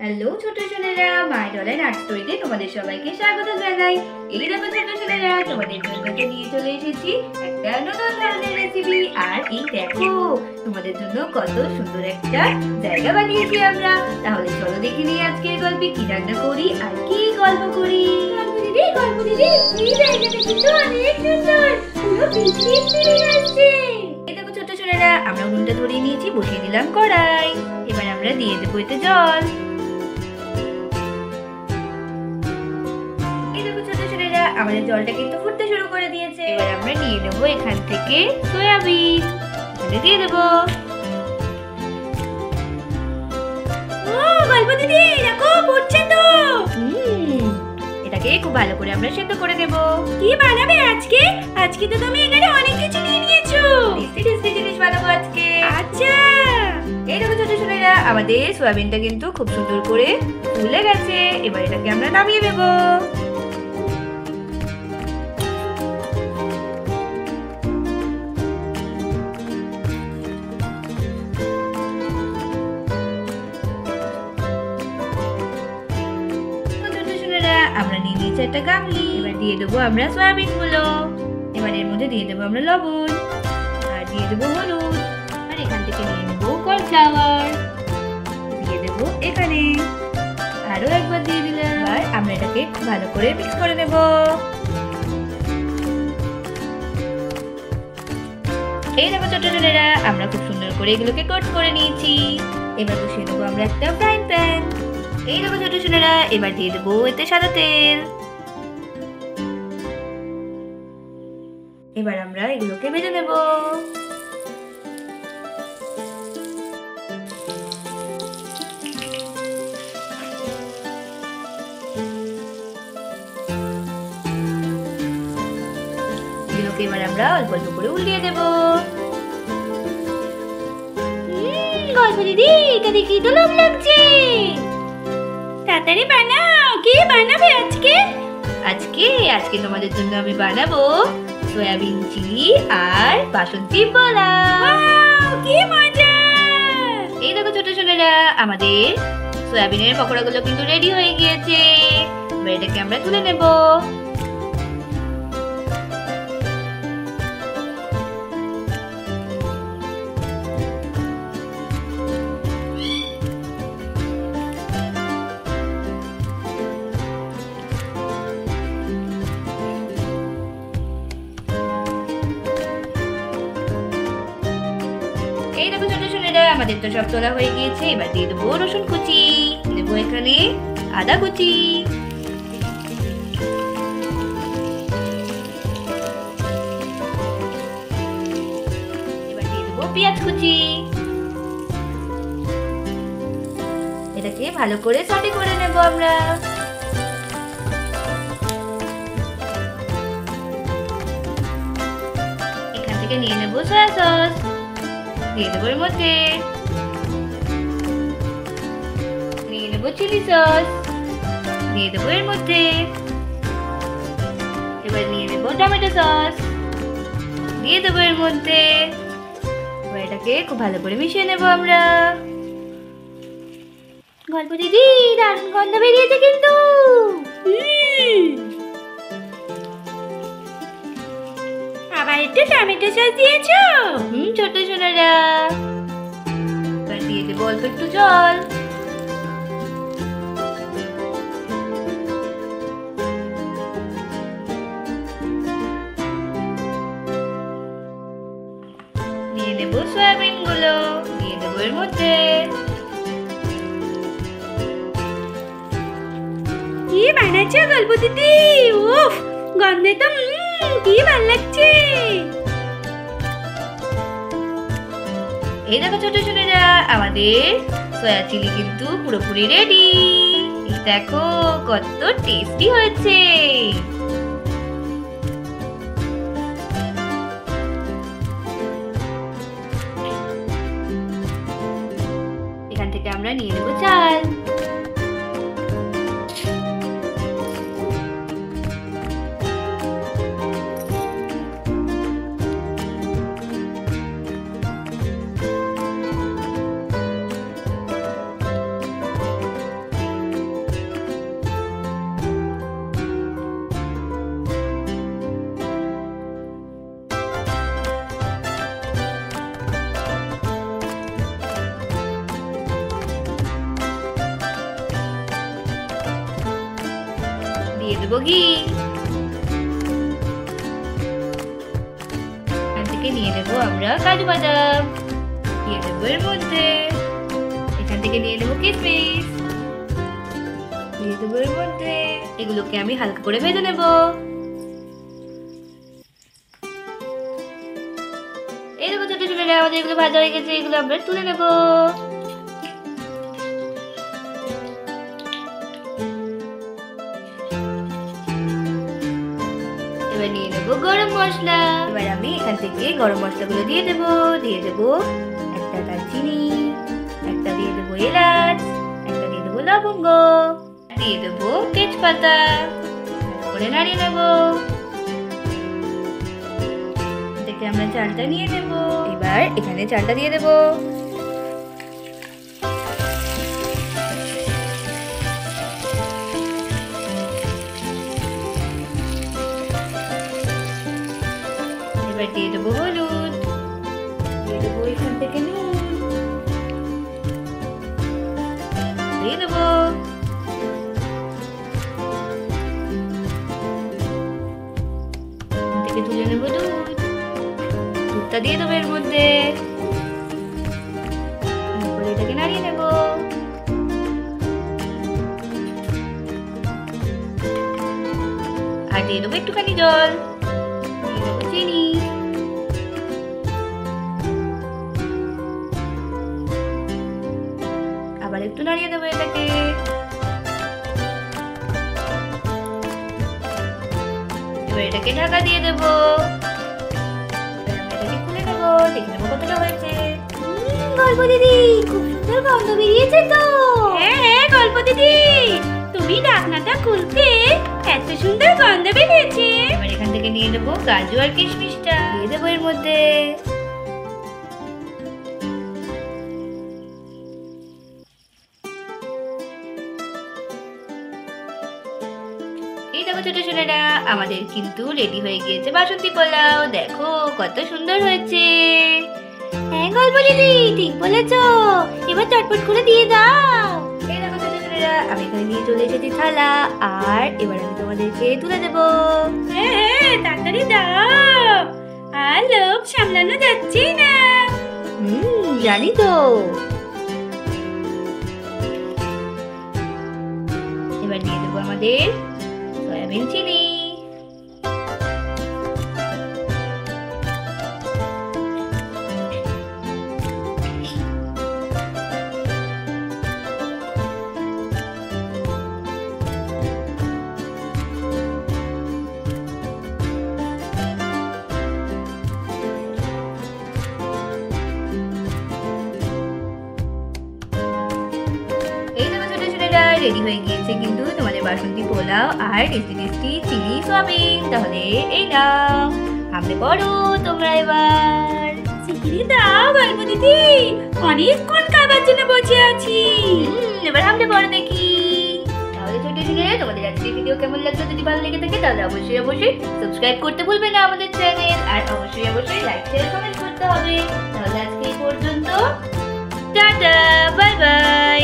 Hello ছোট ছোটরা, মাই dollar art স্টোরিতে তোমাদের সবাইকে স্বাগত জানাই। এই দেখো ছোট ছোটরা, তোমাদের জন্য নিয়ে চলে এসেছি একটা নতুন ধরনের রেসিপি। আর এই দেখো তোমাদের জন্য কত সুন্দর একটা জায়গা বানিয়েছি আমরা। তাহলে চলো দেখে নিই আজকের গল্পে কি রান্না করি আর কি গল্প করি। গল্প দিদি এই জায়গাটা কিন্তু অনেক সুন্দর, পুরো পিকনিক ফিলিং আসছে। এই দেখো ছোট ছোটরা, আমরা উনুনটা ধরিয়ে নিয়েছি, বসিয়ে দিলাম কড়াই। এবার আমরা দিয়ে দেবো এতে জল। আমাদের জলটা কিন্তু ফুটতে শুরু করে দিয়েছে। এবার আমরা নিয়ে নেবো এখান থেকে সয়াবিন, এখানে দিয়ে দেবো। ও গল্প দিদি দেখো ফুটছে তো। এটাকে খুব ভালো করে আমরা সেদ্ধ করে দেব। কি বানাবে আজকে? আজকে তো তুমি এখানে অনেক কিছু নিয়ে নিয়েছো। টেস্টি টেস্টি জিনিস বানাবো আজকে। আচ্ছা এই দেখো ছোট ছোটরা, আমাদের সয়াবিনটা কিন্তু খুব সুন্দর করে ফুলে গেছে। এবার এটাকে আমরা নামিয়ে দেবো। আমরা নিয়ে নিয়েছি একটা গামলি। এবার দিয়ে দেবো আমরা সয়াবিন গুলো। এবার এর মধ্যে দিয়ে দেবো আমরা লবণ, আর দিয়ে দেবো হলুদ, আর এখান থেকে নিয়ে নেবো কর্নফ্লাওয়ার, দিয়ে দেবো এখানে, আরো একবার দিয়ে দিলাম। আর আমরা এটাকে ভালো করে মিক্স করে নেব। এই দেখো ছোট ছোটরা, আমরা খুব সুন্দর করে এগুলোকে কোট করে নিয়েছি। এবার বসিয়ে দেবো আমরা একটা ফ্রাইং প্যান। এই দেখো ছোট ছোটরা, এবার দিয়ে দেবো এতে সাদা তেল। এবার আমরা এগুলোকে ভেজে নেব। এগুলোকে এবার আমরা অল্প অল্প করে উল্টিয়ে দেব। গল্প দিদি এটা দেখি তো লোভ লাগছে। তাড়াতাড়ি বানাও, কি বানাবে আজকে? আজকে তোমাদের জন্য আমি বানাবো সয়াবিন চিলি আর বাসন্তী পোলাও। কি মজা! এই দেখো ছোট ছোটরা, আমাদের সয়াবিনের পকোড়াগুলো কিন্তু রেডি হয়ে গিয়েছে। এবার এটাকে আমরা তুলে নেব। এই দেখো ছোট ছোটরা, আমাদের তো সব তোলা হয়ে গিয়েছে। এবার দিয়ে দেবো রসুন কুচি, দেবো এখানে আদা কুচি, এবার দিয়ে দেবো পেঁয়াজ কুচি। এটাকে ভালো করে সটে করে নেব আমরা। এখান থেকে নিয়ে নেবো সয়া সস, দিয়ে দেবো এর মধ্যে, নিয়ে নেবো চিলি সস, দিয়ে দেবো এর মধ্যে। এবার নিয়ে নেবো টমেটো সস, দিয়ে দেবো এর মধ্যে। এবার এটাকে খুব ভালো করে মিশিয়ে নেব আমরা। গল্প দিদি দারুণ গন্ধ বেরিয়েছে কিন্তু। আবার একটু টমেটো সস দিয়েছো? ছোট সোনারা। এবার দিয়ে দেবো অল্প একটু জল। নিয়ে নেবো সয়াবিন গুলো, দিয়ে দেবো এর মধ্যে। কি বানাচ্ছো গল্প দিদি? উফ গন্ধে তো কি ভালো লাগছে। এই দেখো ছোট ছোটরা, আমাদের সয়া চিলি কিন্তু পুরোপুরি রেডি। এই দেখো কত টেস্টি হয়েছে। এখান থেকে আমরা নিয়ে নেবো চাল। দেবো ঘি। এখান থেকে নিয়ে নেবো আমরা কাজু বাদাম, দিয়ে দেবো এর মধ্যে। এখান থেকে নিয়ে নেবো কিশমিশ, দিয়ে দেবো এর মধ্যে। এগুলোকে আমি হালকা করে ভেজে নেবো। এই দেখো ছোট ছোট আমাদের এগুলো ভাজা হয়ে গেছে, এগুলো আমরা তুলে নেবো। এবার নিয়ে নেবো গরম মশলা। এবার আমি এখান থেকে গরম মশলাগুলো দিয়ে দেবো। দিয়ে দেবো একটা দারচিনি, একটা দিয়ে দেবো এলাচ, একটা দিয়ে দেবো লবঙ্গ, দিয়ে দেবো তেজপাতা, করে নাড়িয়ে নেবো। থেকে আমরা চালটা নিয়ে নেব। এবার এখানে চালটা দিয়ে দেবো। এবার দিয়ে দেবো হলুদ, দিয়ে দেবো এখান থেকে নুন, দিয়ে দেবো থেকে তুলে নেবো দুধ, দুধটা দিয়ে দেবো এর মধ্যে। এটাকে নাড়িয়ে নেব। আর দিয়ে দেবো একটুখানি জল, দিয়ে দেবো চিনি, আবার একটু নাড়িয়ে দেবো এটাকে। এবার এটাকে ঢাকা দিয়ে দেবো। এটাকে খুলে নেবো, দেখে নেবো কতটা হয়েছে। গল্প দিদি, খুব সুন্দর গন্ধ বেরিয়েছে তো। হ্যাঁ হ্যাঁ গল্প দিদি, তুমি ঢাকনাটা খুলতে এত সুন্দর গন্ধ বেরিয়েছে। এবার এখান থেকে নিয়ে নেবো কাজু আর কিশমিশটা, দিয়ে দেবো এর মধ্যে। এই দেখো ছোট ছোটরা, আমাদের কিন্তু রেডি হয়ে গিয়েছে বাসন্তী পোলাও। দেখো কত সুন্দর হয়েছে। হ্যাঁ গল্প দিদি, ঠিক বলেছো। এবার চটপট করে দিয়ে দাও। এই দেখো ছোট ছোটরা, আমি এখানে নিয়ে চলে এসেছি থালা। আর এবার আমি তোমাদেরকে তুলে দেবো। হ্যাঁ হ্যাঁ তাড়াতাড়ি দাও, আর লোক সামলানো যাচ্ছে না। জানি তো। এবার দিয়ে দেবো আমাদের সয়াবিন চিলি। রেডি হয়ে গিয়েছে কিন্তু তোমাদের বাসন্তী পোলাও আর টেস্টি টেস্টি চিলি সয়াবিন। তাহলে এই নাও, হামলে পড়ো তোমরা এবার। শিগগিরই দাও গল্প দিদি, অনেকক্ষণ খাবার জন্য বসে আছি। এবার হামলে পড়ো দেখি। তাহলে ছোট ছোট তোমাদের আজকের ভিডিও কেমন লাগলো? যদি ভালো লেগে থাকে তাহলে অবশ্যই অবশ্যই সাবস্ক্রাইব করতে ভুলবে না আমাদের চ্যানেল। আর অবশ্যই অবশ্যই লাইক শেয়ার কমেন্ট করতে হবে। তাহলে আজকে এই পর্যন্ত, টাটা, বাই বাই।